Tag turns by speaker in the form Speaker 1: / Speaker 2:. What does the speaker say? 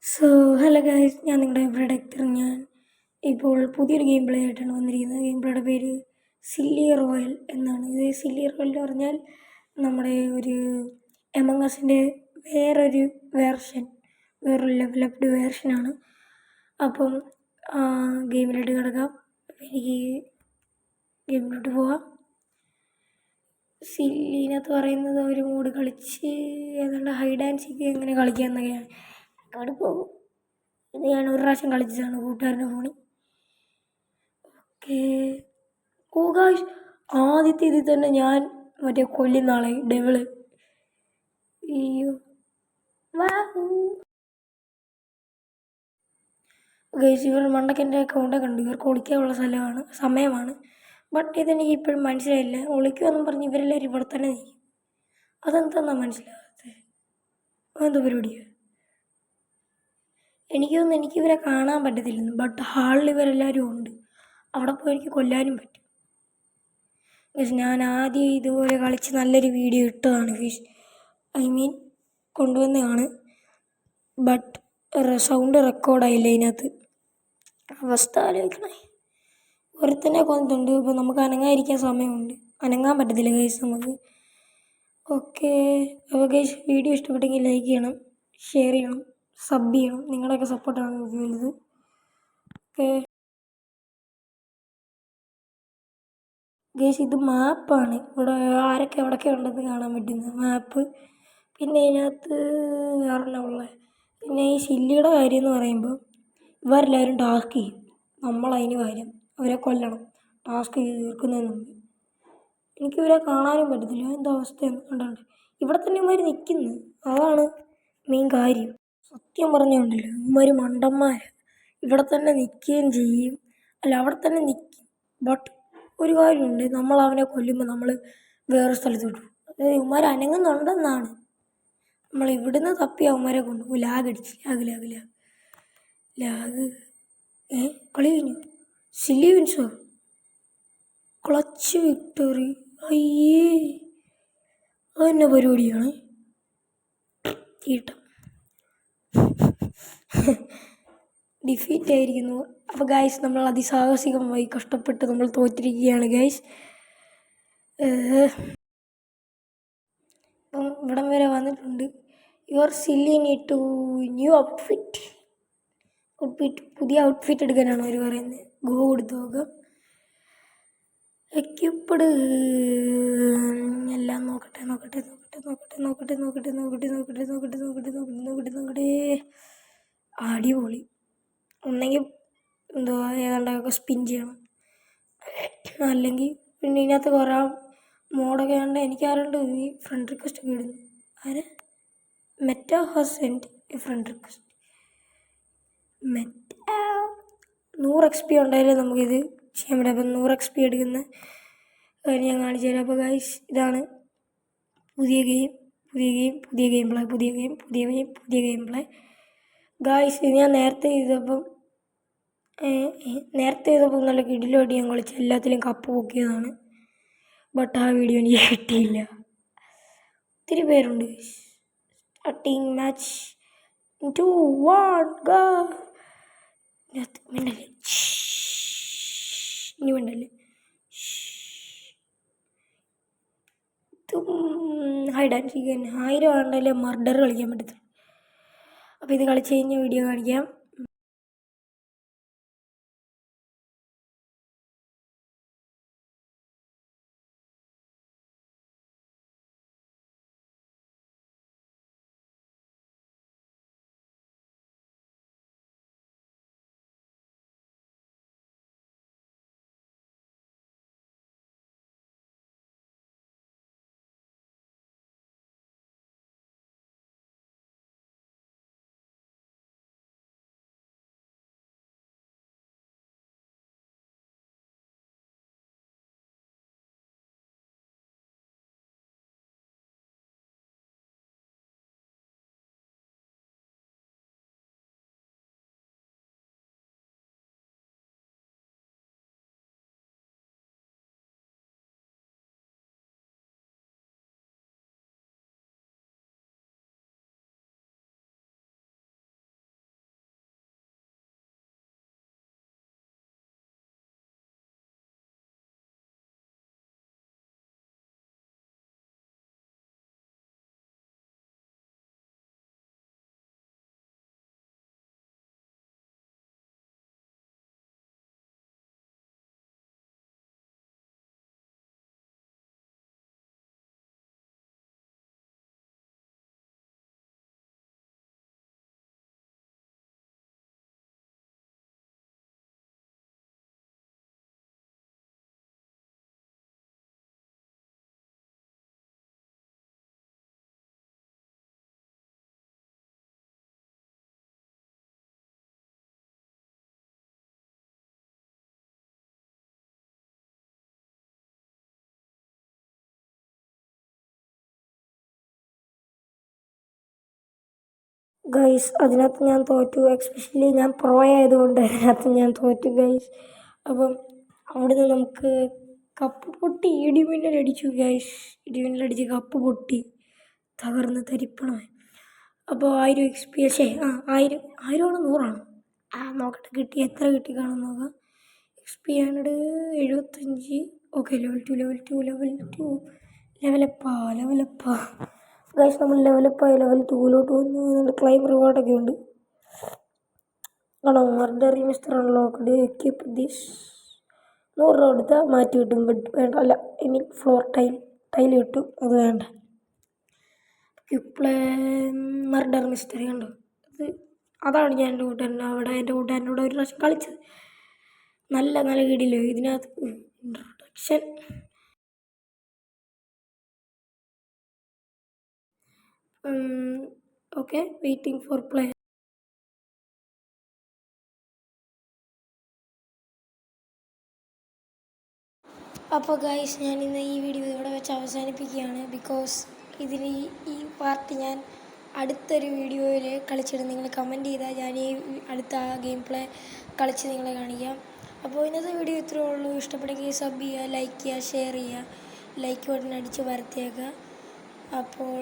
Speaker 1: So hello guys, ഞാൻ നിങ്ങളുടെ പ്രൊഡക്റ്റർ. ഞാൻ ഇപ്പോൾ പുതിയൊരു ഗെയിം പ്ലേ ആയിട്ടാണ് വന്നിരിക്കുന്നത്. ഗെയിം പ്ലേയുടെ പേര് സില്ലി റോയൽ എന്നാണ്. ഇത് സില്ലി റോയൽ എന്ന് പറഞ്ഞാൽ നമ്മുടെ ഒരു എമംഗ് അസിൻ്റെ വേറൊരു വേറൊരു ലെവലപ്ഡ് വേർഷനാണ്. അപ്പം ഗെയിമിലോട്ട് കിടക്കാം. എനിക്ക് ഗെയിമിലോട്ട് പോവാം. സില്ലിനകത്ത് പറയുന്നത് ഒരു മൂഡ് കളിച്ച് ഏതാണ്ട് ഹൈഡ് ആൻഡ് സീക്ക് എങ്ങനെ കളിക്കാമെന്നൊക്കെയാണ്. അവിടെ പോകും. ഇത് ഞാൻ ഒരു പ്രാവശ്യം കളിച്ചതാണ് കൂട്ടുകാരൻ്റെ ഫോണിൽ. ഓക്കെ, ഗായ്സ്, ആദ്യത്തെ ഇതിൽ തന്നെ ഞാൻ മറ്റേ കൊല്ലുന്ന ആളെ ഡെവിള്. അയ്യോ, ഗൈസ്, ഇവർ മണ്ടക്കെൻ്റെ അക്കൗണ്ടൊക്കെ ഉണ്ട്. ഇവർക്ക് ഒളിക്കാനുള്ള സമയമാണ്. ബട്ട് ഇതെനിക്ക് ഇപ്പോഴും മനസ്സിലായില്ല. ഒളിക്കുമെന്നും പറഞ്ഞ് ഇവരെല്ലാവരും ഇവിടെ തന്നെ നിൽക്കും. അതെന്താണെന്നാണ് മനസ്സിലാകാത്തത്. അതെന്താ പരിപാടിയാണ്? എനിക്ക് ഇവരെ കാണാൻ പറ്റത്തില്ലെന്ന്. ബട്ട് ഹാളിൽ ഇവരെല്ലാവരും ഉണ്ട്. അവിടെ പോയി എനിക്ക് കൊല്ലാനും പറ്റും. ഞാൻ ആദ്യം ഇതുപോലെ കളിച്ച് നല്ലൊരു വീഡിയോ ഇട്ടതാണ്. കൊണ്ടുവന്നതാണ്. ബട്ട് സൗണ്ട് റെക്കോർഡായില്ല ഇതിനകത്ത്. അവസ്ഥ ആലോചിക്കണേ. ഒരുത്തന്നെ കൊന്നിട്ടുണ്ട്. ഇപ്പോൾ നമുക്ക് അനങ്ങാതിരിക്കാൻ സമയമുണ്ട്. അനങ്ങാൻ പറ്റത്തില്ല ഗൈസ് നമുക്ക്. ഓക്കെ, അപ്പോൾ ഗൈസ്, വീഡിയോ ഇഷ്ടപ്പെട്ടെങ്കിൽ ലൈക്ക് ചെയ്യണം, ഷെയർ ചെയ്യണം, സബ് ചെയ്യണം. നിങ്ങളുടെയൊക്കെ സപ്പോർട്ടാണ് വലുത്. ഓക്കെ ഗൈസ്, ഇത് മാപ്പാണ്. ഇവിടെ ആരൊക്കെ എവിടെയൊക്കെ ഉണ്ടെന്ന് കാണാൻ പറ്റുന്ന മാപ്പ്. പിന്നെ ഇതിനകത്ത് വേറെ ഉള്ളത്. പിന്നെ ഈ സില്ലിയുടെ കാര്യം എന്ന് പറയുമ്പോൾ ഇവരെല്ലാവരും ടാസ്ക് ചെയ്യും. നമ്മളതിന് കാര്യം അവരെ കൊല്ലണം ടാസ്ക് തീർക്കുന്നതിന് മുമ്പ്. എനിക്കിവരെ കാണാനും പറ്റത്തില്ല. എന്താ അവസ്ഥയെന്ന് കണ്ടുണ്ട്. ഇവിടെ തന്നെ ഇവന്മാർ നിൽക്കുന്നു. അതാണ് മെയിൻ കാര്യം. സത്യം പറഞ്ഞുകൊണ്ടല്ലോ, ഇവന്മാർ മണ്ടന്മാർ. ഇവിടെ തന്നെ നിൽക്കുകയും ചെയ്യും. അല്ല, അവിടെ തന്നെ നിൽക്കും. ബട്ട് ഒരു കാര്യമുണ്ട്, നമ്മൾ അവനെ കൊല്ലുമ്പോൾ നമ്മൾ വേറെ സ്ഥലത്ത് വിട്ടു. അതായത് ഇവന്മാർ അനങ്ങുന്നുണ്ടെന്നാണ്. നമ്മൾ ഇവിടുന്ന് തപ്പി അവന്മാരെ കൊണ്ടുപോകും. ലാഗടിച്ച് ലാഗ് കളി കഴിഞ്ഞു. Silly WinZO, clutch victory. അയ്യേ, അതെന്നെ പരിപാടിയാണ്. ഈട്ടം ഡിഫീറ്റ് ആയിരിക്കുന്നു. അപ്പോൾ ഗൈസ്, നമ്മൾ അതിസാഹസികമായി കഷ്ടപ്പെട്ട് നമ്മൾ തോറ്റിരിക്കുകയാണ് ഗൈസ്. അപ്പം ഇവിടം വരെ വന്നിട്ടുണ്ട്. Your silly need to new outfit. പുതിയ ഔട്ട്ഫിറ്റ് എടുക്കാനാണ് അവർ പറയുന്നത്. ഗോ കൊടുത്തു നോക്കാം. എക്യുപ്പ്ഡ് എല്ലാം നോക്കട്ടെ. അടിപൊളി. ഒന്നെങ്കിൽ എന്തുവാ ഏതാണ്ടൊക്കെ സ്പിൻ ചെയ്യണം, അല്ലെങ്കിൽ പിന്നെ ഇതിനകത്ത് കുറേ മോഡൊക്കെ ഉണ്ട്. എനിക്കാരുണ്ട് ഈ ഫ്രണ്ട് റിക്വസ്റ്റ് ഒക്കെ ഇടുന്നു. ആര്? Meta has send a friend request. 100 XP ഉണ്ടായാലേ നമുക്കിത് ചെയ്യാൻ പറ്റും. അപ്പം 100 XP എടുക്കുന്ന കാര്യം ഞാൻ കാണിച്ചു തരാം. അപ്പോൾ ഗൈസ്, ഇതാണ് പുതിയ ഗെയിം പ്ലേ. ഗൈസ്, ഇത് ഞാൻ നേരത്തെ ചെയ്തപ്പം നല്ല കിടിലോട്ട് ഞാൻ കളിച്ച് എല്ലാത്തിലും കപ്പ് പൊക്കിയതാണ്. ബട്ട് ആ വീഡിയോ എനിക്ക് കിട്ടിയില്ല. ഒത്തിരി പേരുണ്ട്. Starting match 2 1 go. മിണ്ടല്ലേ, ഇനി മിണ്ടല്ലേ. ഹൈഡ് ആൻഡ് സീക്ക് 1000 ആണ്ടല്ലേ മർഡർ കളിക്കാൻ പറ്റത്തുള്ളൂ. അപ്പോൾ ഇത് കളിച്ച് കഴിഞ്ഞ് വീഡിയോ കാണിക്കാം. ഗൈസ് അതിനകത്ത് ഞാൻ തോറ്റു. എസ്പെഷ്യലി ഞാൻ പ്രോ ആയതുകൊണ്ട് അതിനകത്ത് ഞാൻ തോറ്റു ഗൈസ്. അപ്പം അവിടുന്ന് നമുക്ക് കപ്പ് പൊട്ടി, ഇടിമിന്നലടിച്ചു ഗൈസ്. ഇടിമിന്നലടിച്ച് കപ്പ് പൊട്ടി തകർന്ന് തരിപ്പണമായി. അപ്പോൾ 1000 XP 1000 ആണോ 100ആണോ നോക്കട്ടെ. കിട്ടി, എത്ര കിട്ടി കാണാൻ നോക്കാം. XP 75. ഓക്കെ, ലെവൽ 2 ലെവലപ്പാ ഗൈസ്. നമ്മൾ ലെവലപ്പായി ലെവൽ 2 വന്നു. നല്ല ക്ലൈം റിവാർഡൊക്കെ ഉണ്ട്. ആണോ മർഡറി മിസ്റ്റർ അൺലോക്ക്ഡ്. Equip this. 100 രൂപ എടുത്താൽ മാറ്റി കിട്ടും. ബെഡ് വേണ്ട, അല്ല ഇനി ഫ്ലോർ ടൈൽ കിട്ടും, അത് വേണ്ട. ക്യുക്ക് പ്ലേ മർഡർ മിസ്റ്ററി കണ്ടോ, അതാണ് ഞാൻ എൻ്റെ കൂട്ടുകാരൻ്റെ കൂടെ ഒരു പ്രാവശ്യം കളിച്ചത്. നല്ല കിടിലോ ഇതിനകത്ത് introduction. Okay, waiting for play. അപ്പോൾ ഗൈസ്, ഞാൻ ഇന്ന് ഈ വീഡിയോ ഇവിടെ വെച്ച് അവസാനിപ്പിക്കുകയാണ്. ബിക്കോസ് ഇതിന് ഈ പാർട്ട് ഞാൻ അടുത്തൊരു വീഡിയോയിൽ കളിച്ചിട്ട് നിങ്ങൾ കമൻറ്റ് ചെയ്താൽ ഞാൻ ഈ അടുത്ത ഗെയിം പ്ലേ കളിച്ച് നിങ്ങളെ കാണിക്കാം. അപ്പോൾ ഇന്നത്തെ വീഡിയോ ഇത്രയേ ഉള്ളൂ. ഇഷ്ടപ്പെടുമെങ്കിൽ സബ് ചെയ്യുക, ലൈക്ക് ചെയ്യുക, ഷെയർ ചെയ്യുക, ലൈക്ക് ബട്ടൺ അടിച്ച് വരുത്തിയേക്കുക. അപ്പോൾ